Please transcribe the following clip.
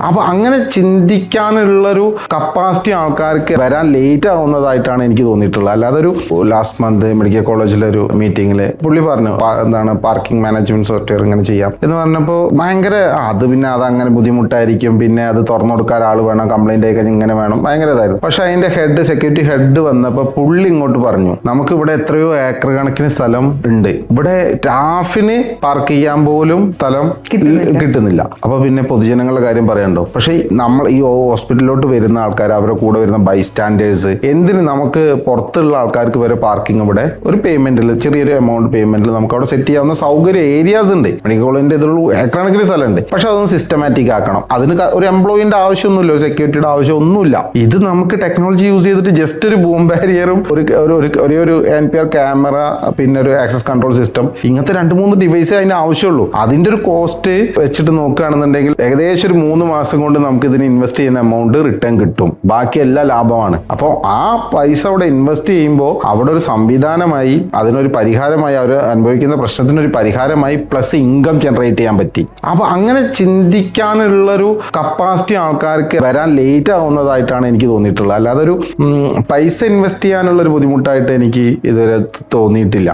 അപ്പൊ അങ്ങനെ ചിന്തിക്കാനുള്ളൊരു കപ്പാസിറ്റി ആൾക്കാർക്ക് വരാൻ ലേറ്റ് ആവുന്നതായിട്ടാണ് എനിക്ക് തോന്നിയിട്ടുള്ളത്. അല്ലാതെ ഒരു ലാസ്റ്റ് മന്ത് മെഡിക്കൽ കോളേജിലെ ഒരു മീറ്റിംഗിൽ പുള്ളി പറഞ്ഞു എന്താണ് പാർക്കിംഗ് മാനേജ്മെന്റ് സോഫ്റ്റ്വെയർ ഇങ്ങനെ ചെയ്യാം എന്ന് പറഞ്ഞപ്പോൾ ഭയങ്കര അത് പിന്നെ അത് അങ്ങനെ ബുദ്ധിമുട്ടായിരിക്കും, പിന്നെ അത് തുറന്നു കൊടുക്കാൻ ആൾ വേണം, കംപ്ലൈന്റ് ആയി കഴിഞ്ഞാൽ ഇങ്ങനെ വേണം, ഭയങ്കര ഇതായിരുന്നു. പക്ഷെ അതിന്റെ സെക്യൂരിറ്റി ഹെഡ് വന്നപ്പോൾ പുള്ളി ഇങ്ങോട്ട് പറഞ്ഞു, നമുക്ക് ഇവിടെ എത്രയോ ഏക്കർ കണക്കിന് സ്ഥലം ഉണ്ട്, ഇവിടെ സ്റ്റാഫിന് പാർക്ക് ചെയ്യാൻ പോലും സ്ഥലം കിട്ടുന്നില്ല. അപ്പൊ പിന്നെ പൊതുജനങ്ങളുടെ കാര്യം പറയണ്ടോ. പക്ഷെ നമ്മൾ ഈ ഹോസ്പിറ്റലിലോട്ട് വരുന്ന ആൾക്കാർ, അവരുടെ കൂടെ വരുന്ന ബൈസ്റ്റാൻഡേഴ്സ്, എന്തിന് നമുക്ക് പുറത്തുള്ള ആൾക്കാർക്ക് വരെ പാർക്കിംഗ് ഇവിടെ ഒരു പേയ്മെന്റിൽ ചെറിയൊരു എമൗണ്ട് പേയ്മെന്റിൽ നമുക്ക് അവിടെ സെറ്റ് ചെയ്യാവുന്ന സൗകര്യ ഏരിയാസ് ഉണ്ട്. മെഡിക്കൽ കോളേജിന്റെ ഇതിലുള്ള ഏക്കർ കണക്കിന് സ്ഥലമുണ്ട്. പക്ഷെ അതൊന്ന് സിസ്റ്റമാറ്റിക് ആക്കണം. അതിന് ഒരു എംപ്ലോയിന്റെ ആവശ്യമൊന്നുമില്ല, ഒരു സെക്യൂരിറ്റിയുടെ ആവശ്യം ഒന്നുമില്ല. ഇത് നമുക്ക് ടെക്നോളജി യൂസ് ചെയ്തിട്ട് ജസ്റ്റ് ഒരു ബൂം ബാരിയറും ഒരു NPR ക്യാമറ, പിന്നെ ഒരു ആക്സസ് കൺട്രോൾ സിസ്റ്റം, ഇങ്ങനത്തെ 2-3 ഡിവൈസേ അതിന് ആവശ്യമുള്ളൂ. അതിന്റെ ഒരു കോസ്റ്റ് വെച്ചിട്ട് നോക്കുകയാണെന്നുണ്ടെങ്കിൽ ഏകദേശം ഒരു 3 മാസം കൊണ്ട് നമുക്ക് ഇതിന് ഇൻവെസ്റ്റ് ചെയ്യുന്ന എമൗണ്ട് റിട്ടേൺ കിട്ടും. ബാക്കി എല്ലാം ലാഭമാണ്. അപ്പോൾ ആ പൈസ അവിടെ ഇൻവെസ്റ്റ് ചെയ്യുമ്പോൾ അവിടെ ഒരു സംവിധാനമായി, അതിനൊരു പരിഹാരമായി, അവർ അനുഭവിക്കുന്ന പ്രശ്നത്തിനൊരു പരിഹാരമായി, പ്ലസ് ഇൻകം ജനറേറ്റ് ചെയ്യാൻ പറ്റി. അപ്പൊ അങ്ങനെ ചിന്തിക്കാനുള്ളൊരു കപ്പാസിറ്റി ആൾക്കാർക്ക് വരാൻ ലേറ്റ് ആവുന്നതായിട്ടാണ് എനിക്ക് തോന്നിയിട്ടുള്ളത്. അല്ലാതെ ഒരു പൈസ ഇൻവെസ്റ്റ് ചെയ്യാനുള്ള ഒരു ബുദ്ധിമുട്ടായിട്ട് എനിക്ക് ഇതുവരെ തോന്നിയിട്ടില്ല.